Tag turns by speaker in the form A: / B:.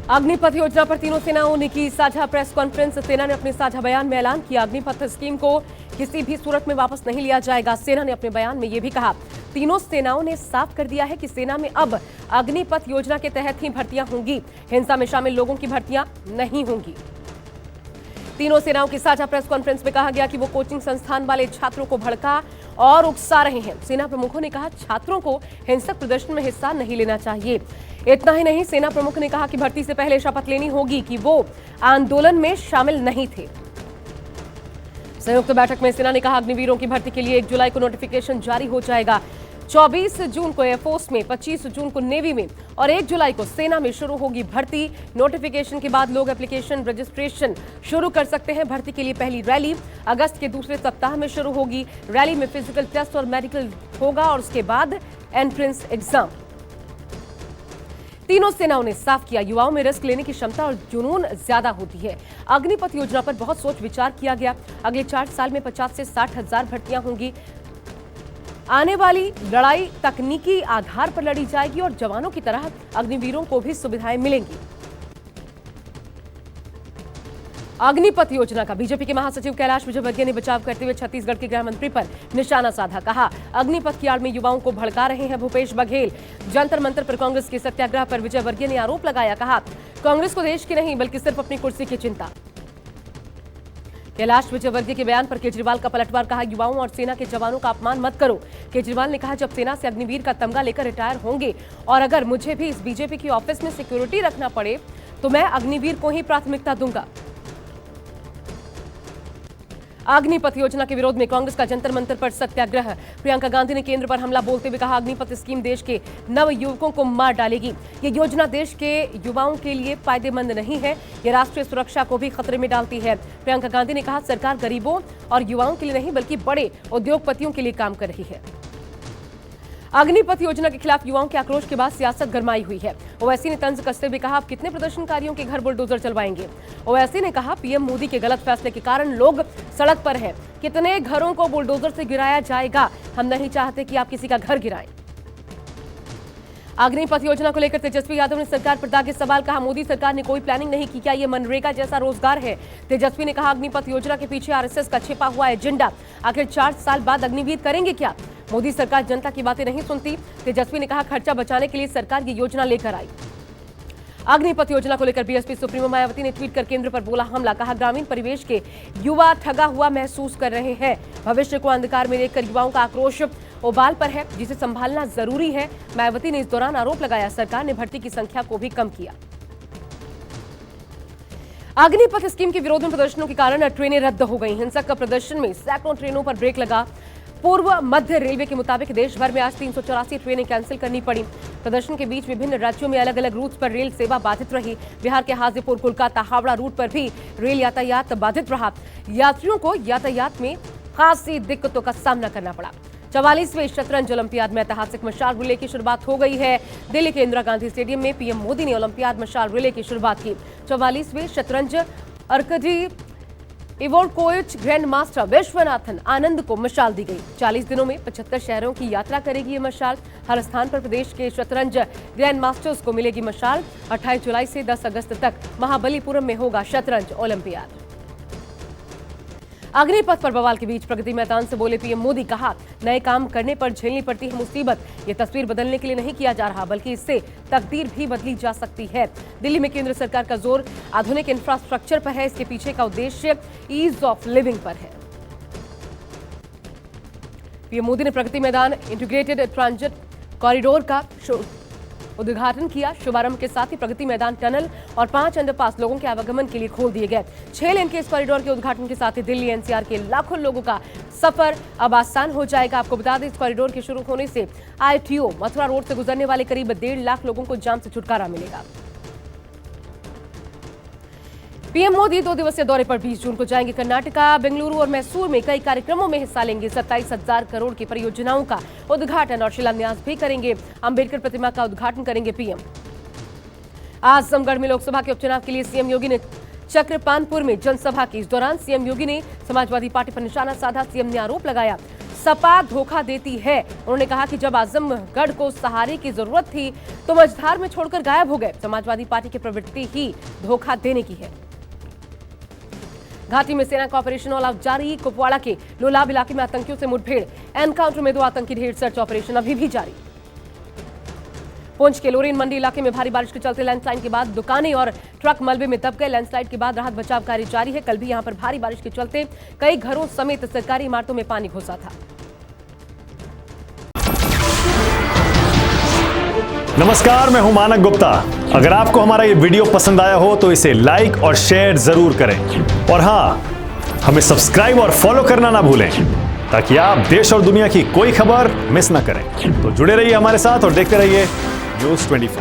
A: अग्निपथ योजना पर तीनों सेनाओं ने की साझा प्रेस कॉन्फ्रेंस। सेना ने अपने साझा बयान में ऐलान किया, अग्निपथ स्कीम को किसी भी सूरत में वापस नहीं लिया जाएगा। सेना ने अपने बयान में यह भी कहा, तीनों सेनाओं ने साफ कर दिया है कि सेना में अब अग्निपथ योजना के तहत ही भर्तियां होंगी, हिंसा में शामिल लोगों की भर्तियां नहीं होंगी। तीनों सेनाओं की साझा प्रेस कॉन्फ्रेंस में कहा गया कि वो कोचिंग संस्थान वाले छात्रों को भड़का और उकसा रहे हैं। सेना प्रमुखों ने कहा, छात्रों को हिंसक प्रदर्शन में हिस्सा नहीं लेना चाहिए। इतना ही नहीं, सेना प्रमुख ने कहा कि भर्ती से पहले शपथ लेनी होगी कि वो आंदोलन में शामिल नहीं थे। संयुक्त बैठक में सेना ने कहा, अग्निवीरों की भर्ती के लिए 1 जुलाई को नोटिफिकेशन जारी हो जाएगा। 24 जून को एयरफोर्स में, 25 जून को नेवी में और 1 जुलाई को सेना में शुरू होगी भर्ती। नोटिफिकेशन के बाद लोग एप्लीकेशन रजिस्ट्रेशन शुरू कर सकते हैं। भर्ती के लिए पहली रैली अगस्त के दूसरे सप्ताह में शुरू होगी। रैली में फिजिकल टेस्ट और मेडिकल होगा और उसके बाद एंट्रेंस एग्जाम। तीनों सेनाओं ने साफ किया, युवाओं में रिस्क लेने की क्षमता और जुनून ज्यादा होती है। अग्निपथ योजना पर बहुत सोच विचार किया गया। अगले 4 साल में 50 से 60 हजार भर्तियां होंगी। आने वाली लड़ाई तकनीकी आधार पर लड़ी जाएगी और जवानों की तरह अग्निवीरों को भी सुविधाएं मिलेंगी। अग्निपथ योजना का बीजेपी के महासचिव कैलाश विजयवर्गीय ने बचाव करते हुए छत्तीसगढ़ के गृह मंत्री पर निशाना साधा। कहा, अग्निपथ की आड़ में युवाओं को भड़का रहे हैं भूपेश बघेल। जंतर मंतर पर कांग्रेस के सत्याग्रह पर विजयवर्गीय ने आरोप लगाया। कहा, कांग्रेस को देश की नहीं बल्कि सिर्फ अपनी कुर्सी की चिंता। कैलाश विजयवर्गीय के बयान पर केजरीवाल का पलटवार। कहा, युवाओं और सेना के जवानों का अपमान मत करो। केजरीवाल ने कहा, जब सेना से अग्निवीर का तमगा लेकर रिटायर होंगे और अगर मुझे भी इस बीजेपी की ऑफिस में सिक्योरिटी रखना पड़े तो मैं अग्निवीर को ही प्राथमिकता दूंगा। अग्निपथ योजना के विरोध में कांग्रेस का जंतर मंतर पर सत्याग्रह। प्रियंका गांधी ने केंद्र पर हमला बोलते हुए कहा, अग्निपथ स्कीम देश के नव युवकों को मार डालेगी। ये योजना देश के युवाओं के लिए फायदेमंद नहीं है, ये राष्ट्रीय सुरक्षा को भी खतरे में डालती है। प्रियंका गांधी ने कहा, सरकार गरीबों और युवाओं के लिए नहीं बल्कि बड़े उद्योगपतियों के लिए काम कर रही है। अग्निपथ योजना के खिलाफ युवाओं के आक्रोश के बाद सियासत गरमाई हुई है। ओवैसी ने तंज कसते हुए कहा, आप कितने प्रदर्शनकारियों के घर बुलडोजर चलवाएंगे। ओवैसी ने कहा, पीएम मोदी के गलत फैसले के कारण लोग सड़क पर हैं। कितने घरों को बुलडोजर से गिराया जाएगा, हम नहीं चाहते कि आप किसी का घर गिराएं। अग्निपथ योजना को लेकर तेजस्वी यादव ने सरकार पर दागे सवाल। कहा, मोदी सरकार ने कोई प्लानिंग नहीं की, क्या ये मनरेगा जैसा रोजगार है। तेजस्वी ने कहा, अग्निपथ योजना के पीछे आरएसएस का छिपा हुआ एजेंडा। आखिर 4 साल बाद अग्निवीर करेंगे क्या। मोदी सरकार जनता की बातें नहीं सुनती। तेजस्वी ने कहा, खर्चा बचाने के लिए सरकार ये योजना लेकर आई। अग्निपथ योजना को लेकर बीएसपी सुप्रीमो मायावती ने ट्वीट कर केंद्र पर बोला हमला। कहा, ग्रामीण परिवेश के युवा ठगा हुआ महसूस कर रहे हैं। भविष्य को अंधकार में देखकर युवाओं का आक्रोश उबाल पर है, जिसे संभालना जरूरी है। मायावती ने इस दौरान आरोप लगाया, सरकार ने भर्ती की संख्या को भी कम किया। अग्निपथ स्कीम के विरोध में प्रदर्शनों के कारण ट्रेनें रद्द हो गई। हिंसक प्रदर्शन में सैकड़ों ट्रेनों पर ब्रेक लगा। पूर्व मध्य रेलवे के मुताबिक देश भर में आज 384 ट्रेनें कैंसिल करनी पड़ी। प्रदर्शन के बीच विभिन्न राज्यों में अलग अलग रूट पर रेल सेवा बाधित रही। बिहार के हाजीपुर, कोलकाता, हावड़ा रूट पर भी रेल यातायात बाधित रहा। यात्रियों को यातायात में खासी दिक्कतों का सामना करना पड़ा। 44वें शतरंज ओलंपियाड में ऐतिहासिक मशाल रिले की शुरुआत हो गई है। दिल्ली के इंदिरा गांधी स्टेडियम में पीएम मोदी ने ओलंपियाड मशाल रिले की शुरुआत की। 44वें शतरंज Arkady इवोल्कोविच grand master Viswanathan Anand को मशाल दी गई। 40 दिनों में 75 शहरों की यात्रा करेगी ये मशाल। हर स्थान पर प्रदेश के शतरंज ग्रैंड मास्टर्स को मिलेगी मशाल। 28 जुलाई से 10 अगस्त तक महाबलीपुरम में होगा शतरंज ओलंपियाड। अग्निपथ पर बवाल के बीच प्रगति मैदान से बोले पीएम मोदी। कहा, नए काम करने पर झेलनी पड़ती है मुसीबत। ये तस्वीर बदलने के लिए नहीं किया जा रहा, बल्कि इससे तकदीर भी बदली जा सकती है। दिल्ली में केंद्र सरकार का जोर आधुनिक इंफ्रास्ट्रक्चर पर है। इसके पीछे का उद्देश्य ईज ऑफ लिविंग पर है। पीएम मोदी ने Pragati Maidan integrated transit corridor का उद्घाटन किया। शुभारंभ के साथ ही प्रगति मैदान टनल और 5 अंडरपास लोगों के आवागमन के लिए खोल दिए गए। 6 लेन के इस कॉरिडोर के उद्घाटन के साथ ही दिल्ली एनसीआर के लाखों लोगों का सफर अब आसान हो जाएगा। आपको बता दें, इस कॉरिडोर के शुरू होने से आईटीओ मथुरा रोड से गुजरने वाले करीब 1.5 लाख लोगों को जाम से छुटकारा मिलेगा। पीएम मोदी 2 दिवसीय दौरे पर 20 जून को जाएंगे कर्नाटका। बेंगलुरु और मैसूर में कई कार्यक्रमों में हिस्सा लेंगे। 27,000 करोड़ की परियोजनाओं का उद्घाटन और शिलान्यास भी करेंगे। अंबेडकर प्रतिमा का उद्घाटन करेंगे पीएम। आजमगढ़ में लोकसभा के उपचुनाव के लिए सीएम योगी ने चक्रपानपुर में जनसभा की। इस दौरान सीएम योगी ने समाजवादी पार्टी पर निशाना साधा। सीएम ने आरोप लगाया, सपा धोखा देती है। उन्होंने कहा कि जब आजमगढ़ को सहारे की जरूरत थी तो मझधार में छोड़कर गायब हो गए। समाजवादी पार्टी की प्रवृत्ति ही धोखा देने की है। घाटी में सेना का ऑपरेशन ऑल आउट जारी। कुपवाड़ा के लोलाब इलाके में आतंकियों से मुठभेड़, एनकाउंटर में 2 आतंकी ढेर। सर्च ऑपरेशन अभी भी जारी। पुंछ के लोरेन मंडी इलाके में भारी बारिश के चलते लैंडस्लाइड के बाद दुकानें और ट्रक मलबे में दब गए। लैंडस्लाइड के बाद राहत बचाव कार्य जारी है। कल भी यहां पर भारी बारिश के चलते कई घरों समेत सरकारी इमारतों में पानी घुसा था।
B: नमस्कार, मैं हूं मानक गुप्ता। अगर आपको हमारा ये वीडियो पसंद आया हो तो इसे लाइक और शेयर जरूर करें और हां, हमें सब्सक्राइब और फॉलो करना ना भूलें ताकि आप देश और दुनिया की कोई खबर मिस ना करें। तो जुड़े रहिए हमारे साथ और देखते रहिए News 24।